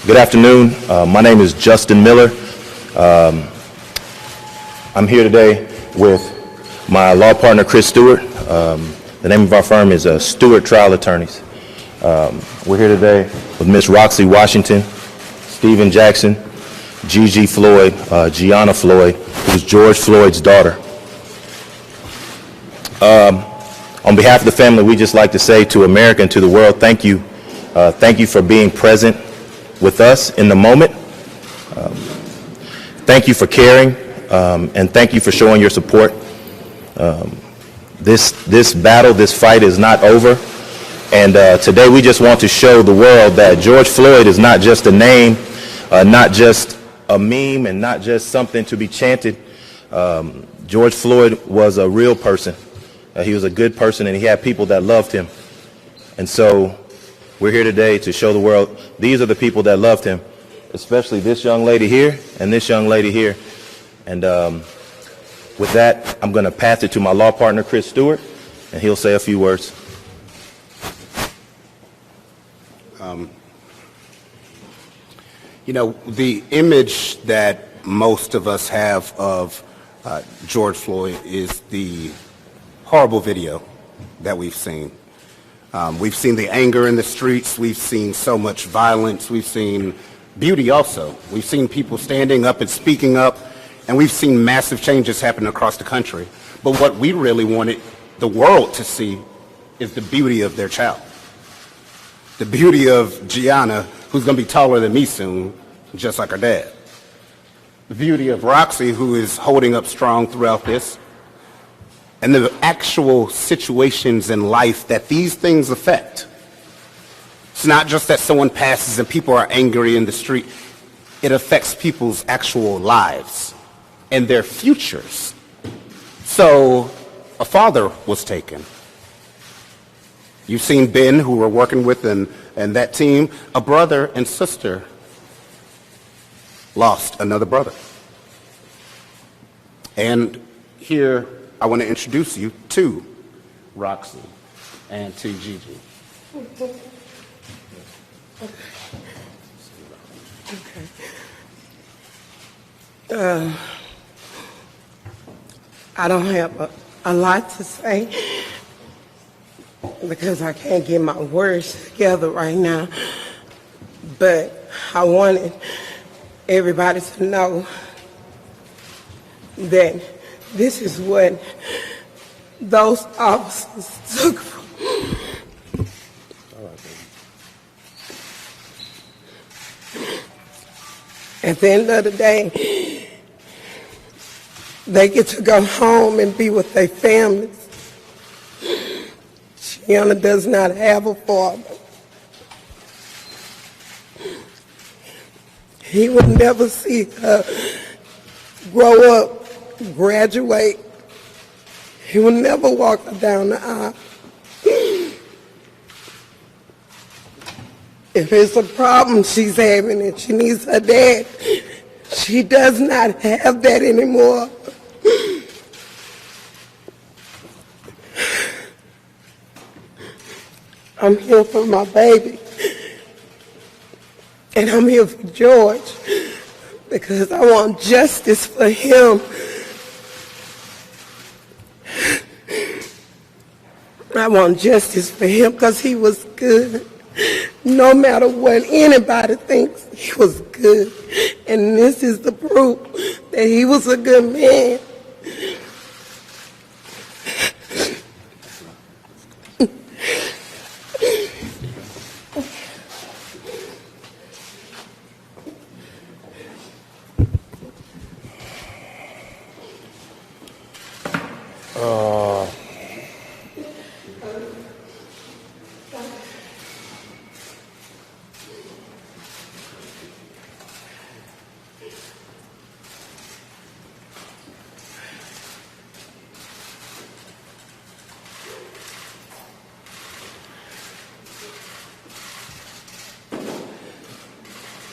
Good afternoon. My name is Justin Miller. I'm here today with my law partner, Chris Stewart. The name of our firm is Stewart Trial Attorneys. We're here today with Miss Roxy Washington, Stephen Jackson, Gigi Floyd, Gianna Floyd, who's George Floyd's daughter. On behalf of the family, we just like to say to America and to the world, thank you. Thank you for being present with us in the moment. Thank you for caring, and thank you for showing your support. This battle, this fight is not over. And today we just want to show the world that George Floyd is not just a name, not just a meme, and not just something to be chanted. George Floyd was a real person. He was a good person, and he had people that loved him. And so we're here today to show the world these are the people that loved him, especially this young lady here and this young lady here. And with that, I'm going to pass it to my law partner, Chris Stewart, and he'll say a few words. You know, the image that most of us have of George Floyd is the horrible video that we've seen. We've seen the anger in the streets. We've seen so much violence. We've seen beauty also. We've seen people standing up and speaking up, and we've seen massive changes happen across the country. But what we really wanted the world to see is the beauty of their child. The beauty of Gianna, who's going to be taller than me soon, just like her dad. The beauty of Roxy, who is holding up strong throughout this. And the actual situations in life that these things affect. It's not just that someone passes and people are angry in the street. It affects people's actual lives and their futures. So a father was taken. You've seen Ben, who we're working with, and that team. A brother and sister lost another brother. And here I want to introduce you to Roxy and to Gigi. Okay. I don't have a lot to say because I can't get my words together right now. But I wanted everybody to know that this is what those officers took from me. At the end of the day, they get to go home and be with their families. Gianna does not have a father. He will never see her grow up, graduate. He will never walk her down the aisle. If it's a problem she's having and she needs her dad, she does not have that anymore. I'm here for my baby. And I'm here for George because I want justice for him. I want justice for him because he was good. No matter what anybody thinks, he was good. And this is the proof that he was a good man.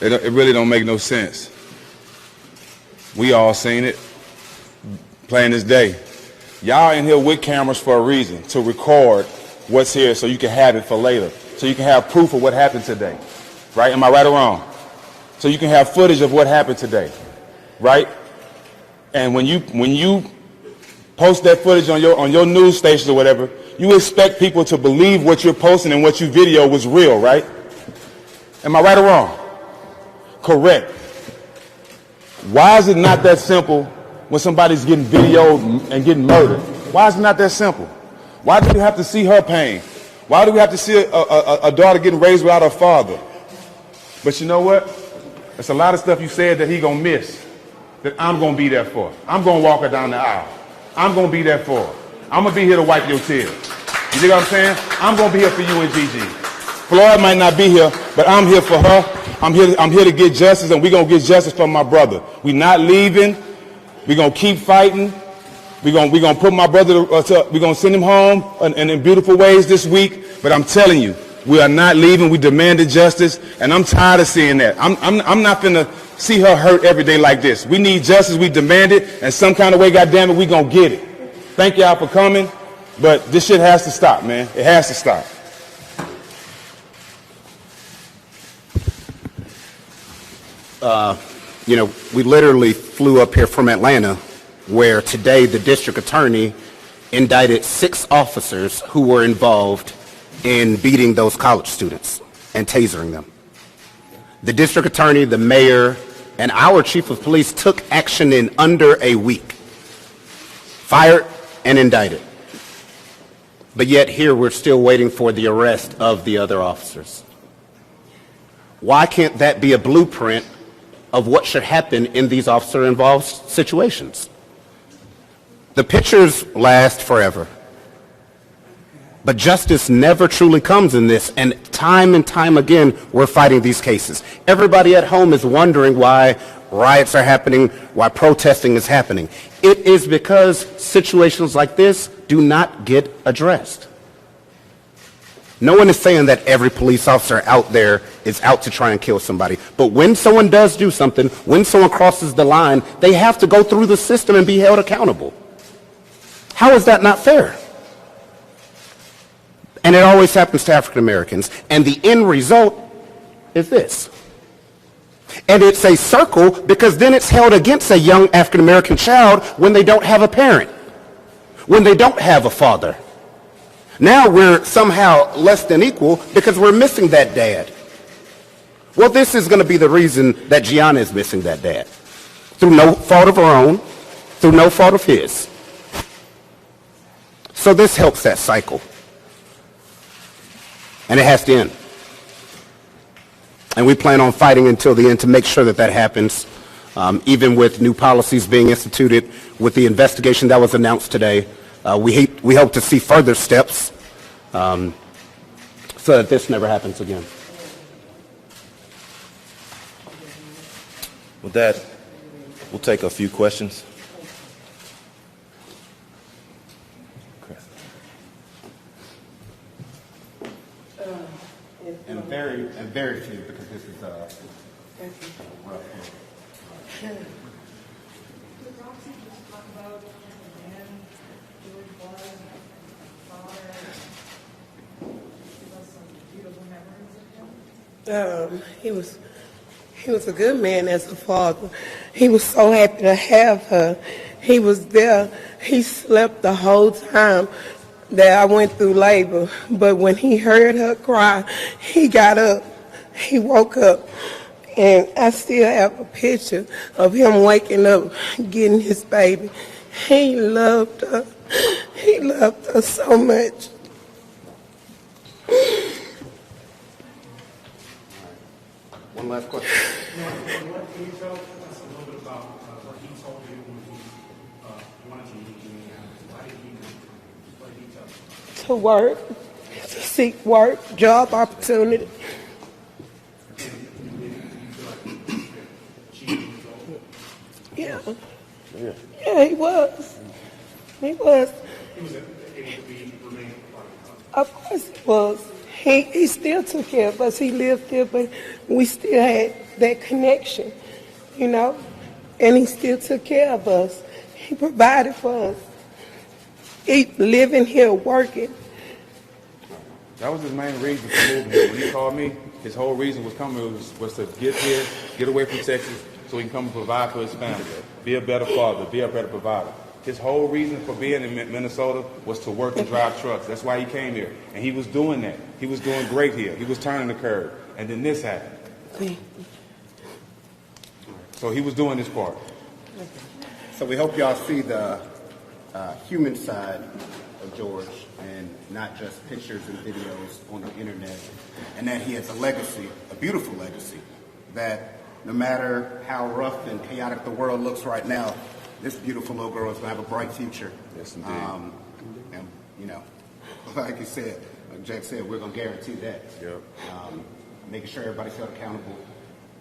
It really don't make no sense. We all seen it, plain as day. Y'all in here with cameras for a reason, to record what's here so you can have it for later, so you can have proof of what happened today, right? Am I right or wrong? So you can have footage of what happened today, right? And when you post that footage on your news stations or whatever, you expect people to believe what you're posting and what you video was real, right? Am I right or wrong? Correct. Why is it not that simple when somebody's getting videoed and getting murdered? Why is it not that simple? Why do we have to see her pain? Why do we have to see a daughter getting raised without her father? But you know what? There's a lot of stuff you said that he gonna miss, that I'm gonna be there for. I'm gonna walk her down the aisle. I'm gonna be there for her. I'm gonna be here to wipe your tears. You dig what I'm saying? I'm gonna be here for you and Gigi. Floyd might not be here, but I'm here for her. I'm here to get justice, and we're gonna get justice for my brother. We're not leaving. We're gonna keep fighting. We're gonna put my brother, we're gonna send him home in beautiful ways this week. But I'm telling you, we are not leaving. We demanded justice, and I'm tired of seeing that. I'm not gonna see her hurt every day like this. We need justice. We demand it, and some kind of way, goddammit, we gonna get it. Thank y'all for coming, but this shit has to stop, man. It has to stop. You know, we literally flew up here from Atlanta, where today the district attorney indicted 6 officers who were involved in beating those college students and tasering them. The district attorney, the mayor, and our chief of police took action in under a week. Fired and indicted. But yet here we're still waiting for the arrest of the other officers. Why can't that be a blueprint of what should happen in these officer-involved situations? The pictures last forever. But justice never truly comes in this, and time again, we're fighting these cases. Everybody at home is wondering why riots are happening, why protesting is happening. It is because situations like this do not get addressed. No one is saying that every police officer out there is out to try and kill somebody. But when someone does do something, when someone crosses the line, they have to go through the system and be held accountable. How is that not fair? And it always happens to African Americans. And the end result is this. And it's a circle because then it's held against a young African American child when they don't have a parent, when they don't have a father. Now we're somehow less than equal because we're missing that dad. Well, this is going to be the reason that Gianna is missing that dad. Through no fault of her own, through no fault of his. So this helps that cycle. And it has to end. And we plan on fighting until the end to make sure that that happens, even with new policies being instituted, with the investigation that was announced today. We hope to see further steps so that this never happens again. With that, we'll take a few questions. And very few, because this is rough. He was a good man as a father. He was so happy to have her. He was there. He slept the whole time that I went through labor. But when he heard her cry, he got up. He woke up. And I still have a picture of him waking up, getting his baby. He loved her. He loved her so much. One last question. What can you tell us a little bit about what he told you when he wanted to meet you? Why did he what did he tell you? To work, to seek work, job opportunity. Yeah. Yeah, he was. He was. He was able to remain part of the Of course he was. He still took care of us. He lived there, but we still had that connection, you know. And he still took care of us. He provided for us. keep living here, working. That was his main reason for moving here. When he called me, his whole reason was coming was to get here, get away from Texas, so he can come and provide for his family, be a better father, be a better provider. His whole reason for being in Minnesota was to work and drive trucks. That's why he came here. And he was doing that. He was doing great here. He was turning the curve. And then this happened. So he was doing his part. So we hope y'all see the human side of George and not just pictures and videos on the internet, and that he has a legacy, a beautiful legacy, that no matter how rough and chaotic the world looks right now, this beautiful little girl is going to have a bright future. Yes, indeed. And, you know, like you said, like Jack said, we're going to guarantee that. Yep. Making sure everybody's held accountable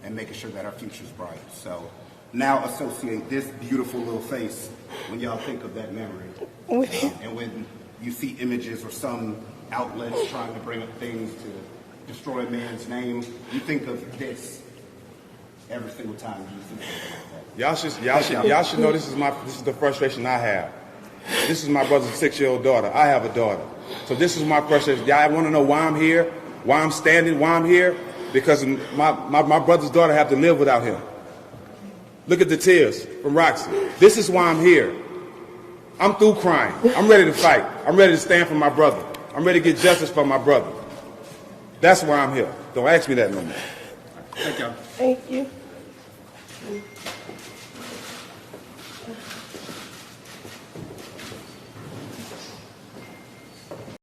and making sure that our future's bright. So now associate this beautiful little face when y'all think of that memory. And when you see images or some outlets trying to bring up things to destroy a man's name, you think of this every single time you see something like that. Y'all should know this is the frustration I have. This is my brother's 6-year-old daughter. I have a daughter. So this is my frustration. Y'all want to know why I'm here? Why I'm standing? Why I'm here? Because my brother's daughter have to live without him. Look at the tears from Roxy. This is why I'm here. I'm through crying. I'm ready to fight. I'm ready to stand for my brother. I'm ready to get justice for my brother. That's why I'm here. Don't ask me that no more. Thank y'all. Thank you.